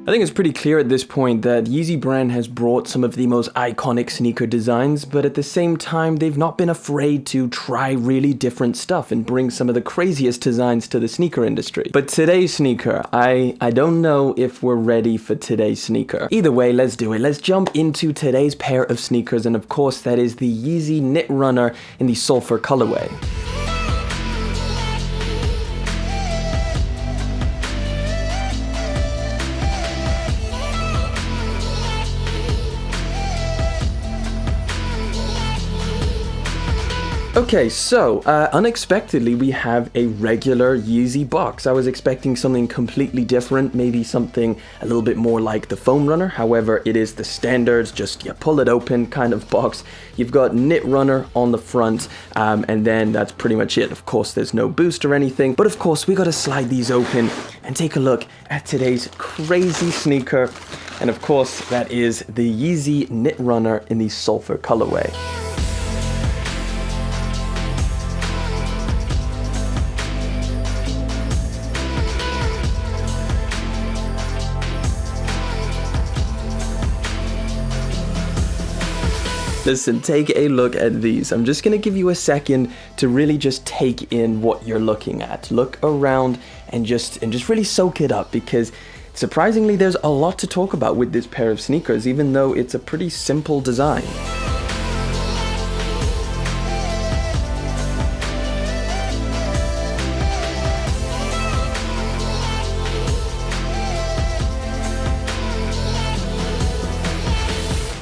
I think it's pretty clear at this point that Yeezy brand has brought some of the most iconic sneaker designs, but at the same time, they've not been afraid to try really different stuff and bring some of the craziest designs to the sneaker industry. But today's sneaker, I don't know if we're ready for today's sneaker. Either way, let's do it. Let's jump into today's pair of sneakers, and of course, that is the Yeezy Knit Runner in the Sulfur colorway. Okay, so unexpectedly we have a regular Yeezy box. I was expecting something completely different, maybe something a little bit more like the Foam Runner. However, it is the standards, just you pull it open kind of box. You've got Knit Runner on the front, and then that's pretty much it. Of course, there's no boost or anything, but of course we gotta slide these open and take a look at today's crazy sneaker. And of course, that is the Yeezy Knit Runner in the Sulfur colorway. Listen, take a look at these. I'm just gonna give you a second to really just take in what you're looking at. Look around and just really soak it up, because surprisingly there's a lot to talk about with this pair of sneakers, even though it's a pretty simple design.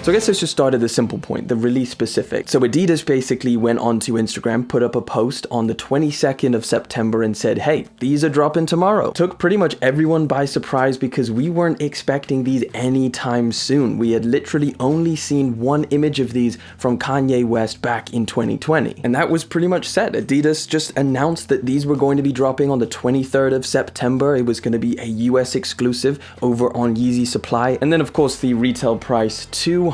So I guess let's just start at the simple point, the release specific. So Adidas basically went onto Instagram, put up a post on the 22nd of September and said, hey, these are dropping tomorrow. Took pretty much everyone by surprise because we weren't expecting these anytime soon. We had literally only seen one image of these from Kanye West back in 2020. And that was pretty much set. Adidas just announced that these were going to be dropping on the 23rd of September. It was going to be a US exclusive over on YeezySupply. And then of course the retail price, $200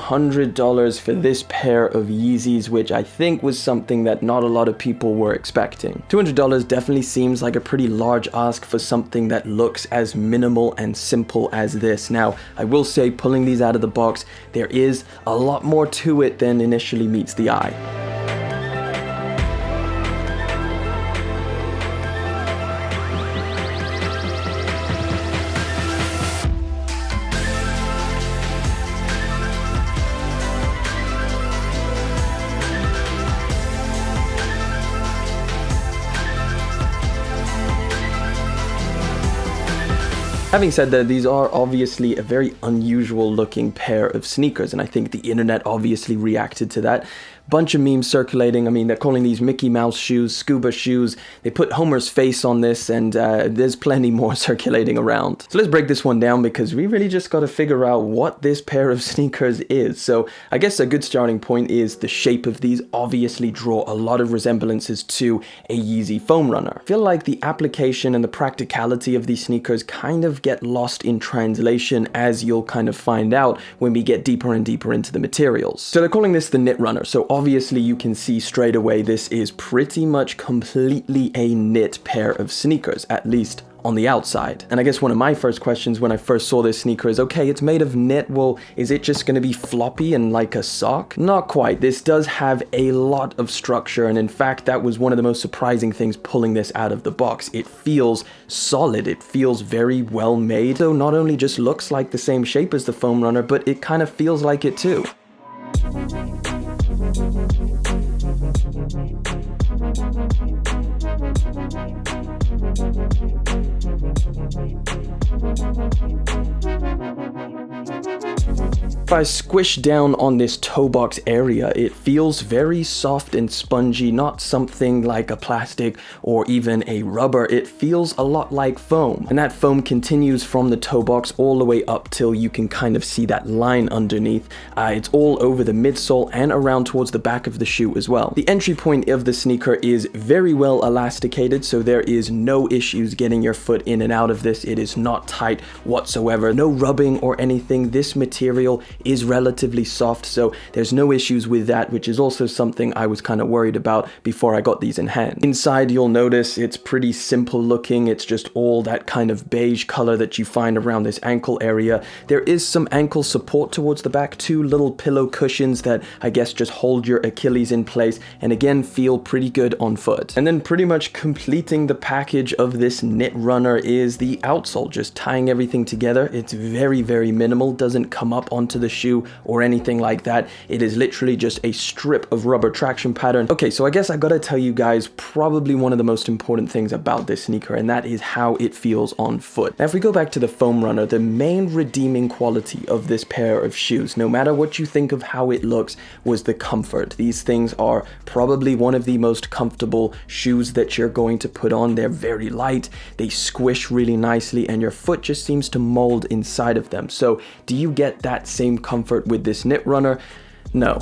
for this pair of Yeezys, which I think was something that not a lot of people were expecting. $200 definitely seems like a pretty large ask for something that looks as minimal and simple as this. Now, I will say, pulling these out of the box, there is a lot more to it than initially meets the eye. Having said that, these are obviously a very unusual looking pair of sneakers, and I think the internet obviously reacted to that. Bunch of memes circulating. I mean, they're calling these Mickey Mouse shoes, scuba shoes. They put Homer's face on this, and there's plenty more circulating around. So let's break this one down, because we really just got to figure out what this pair of sneakers is. So I guess a good starting point is the shape of these obviously draw a lot of resemblances to a Yeezy Foam Runner. I feel like the application and the practicality of these sneakers kind of get lost in translation, as you'll kind of find out when we get deeper and deeper into the materials. So they're calling this the Knit Runner. So obviously you can see straight away this is pretty much completely a knit pair of sneakers, at least on the outside. And I guess one of my first questions when I first saw this sneaker is, okay, it's made of knit, well, is it just going to be floppy and like a sock? Not quite. This does have a lot of structure, and in fact that was one of the most surprising things pulling this out of the box. It feels solid, it feels very well made, so not only just looks like the same shape as the Foam Runner, but it kind of feels like it too. If I squish down on this toe box area, it feels very soft and spongy, not something like a plastic or even a rubber. It feels a lot like foam, and that foam continues from the toe box all the way up till you can kind of see that line underneath. It's all over the midsole and around towards the back of the shoe as well. The entry point of the sneaker is very well elasticated lubricated, so there is no issues getting your foot in and out of this. It is not tight whatsoever. No rubbing or anything. This material is relatively soft, so there's no issues with that, which is also something I was kind of worried about before I got these in hand. Inside, you'll notice it's pretty simple looking. It's just all that kind of beige color that you find around this ankle area. There is some ankle support towards the back, 2 little pillow cushions that I guess just hold your Achilles in place, and again feel pretty good on foot. And then pretty much completing the package of this knit runner is the outsole, just tying everything together. It's very, very minimal, doesn't come up onto the shoe or anything like that. It is literally just a strip of rubber traction pattern. Okay, so I guess I gotta tell you guys probably one of the most important things about this sneaker, and that is how it feels on foot. Now, if we go back to the foam runner, the main redeeming quality of this pair of shoes, no matter what you think of how it looks, was the comfort. These things are probably one of the most comfortable shoes that you're going to put on. They're very light, they squish really nicely, and your foot just seems to mold inside of them. So do you get that same comfort with this knit runner? No.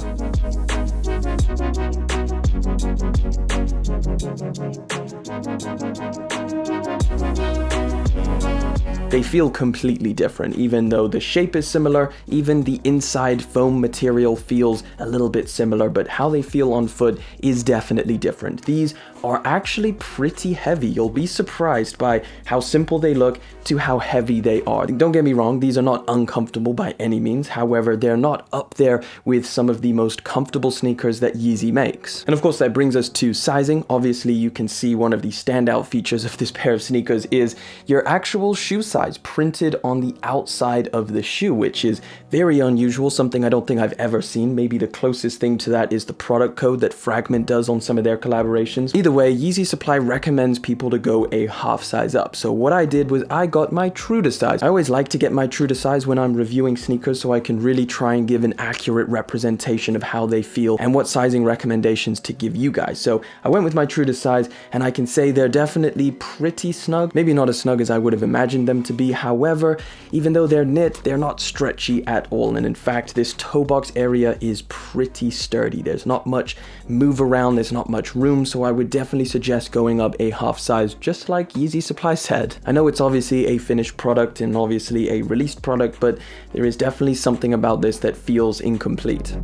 They feel completely different, even though the shape is similar. Even the inside foam material feels a little bit similar, but how they feel on foot is definitely different. These are actually pretty heavy. You'll be surprised by how simple they look to how heavy they are. Don't get me wrong, these are not uncomfortable by any means. However, they're not up there with some of the most comfortable sneakers that Yeezy makes. And of course, that brings us to sizing. Obviously, you can see one of the standout features of this pair of sneakers is your actual shoe size printed on the outside of the shoe, which is very unusual, something I don't think I've ever seen. Maybe the closest thing to that is the product code that Fragment does on some of their collaborations. Either way, YeezySupply recommends people to go a half size up. So what I did was I got my true to size. I always like to get my true to size when I'm reviewing sneakers so I can really try and give an accurate representation of how they feel and what sizing recommendations to give you guys. So I went with my true to size, and I can say they're definitely pretty snug. Maybe not as snug as I would have imagined them to be. However, even though they're knit, they're not stretchy at all. And in fact, this toe box area is pretty sturdy. There's not much move around, there's not much room, so I would definitely suggest going up a half size, just like YeezySupply said. I know it's obviously a finished product and obviously a released product, but there is definitely something about this that feels incomplete.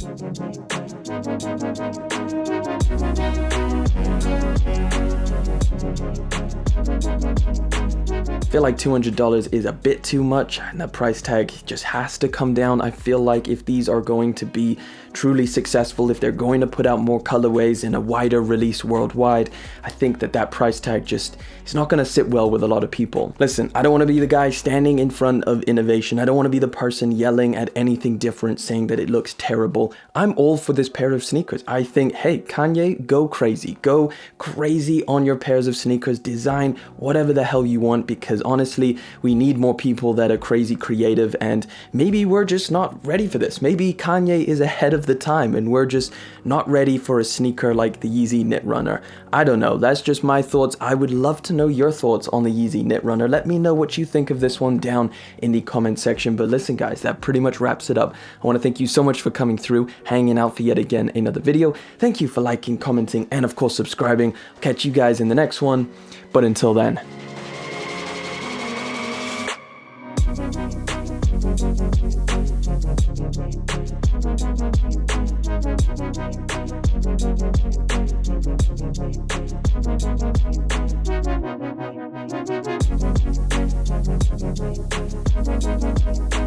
I feel like $200 is a bit too much, and the price tag just has to come down. I feel like if these are going to be truly successful, if they're going to put out more colorways in a wider release worldwide, I think that that price tag just is not going to sit well with a lot of people. Listen, I don't want to be the guy standing in front of innovation. I don't want to be the person yelling at anything different, saying that it looks terrible. I'm all for this pair of sneakers. I think, hey, Kanye, go crazy. Go crazy on your pairs of sneakers. Design whatever the hell you want, because honestly, we need more people that are crazy creative, and maybe we're just not ready for this. Maybe Kanye is ahead of the time and we're just not ready for a sneaker like the Yeezy Knit Runner. I don't know, that's just my thoughts. I would love to know your thoughts on the Yeezy Knit Runner. Let me know what you think of this one down in the comment section. But listen guys, that pretty much wraps it up. I want to thank you so much for coming through, hanging out for yet again another video. Thank you for liking, commenting, and of course subscribing. I'll catch you guys in the next one, but until then.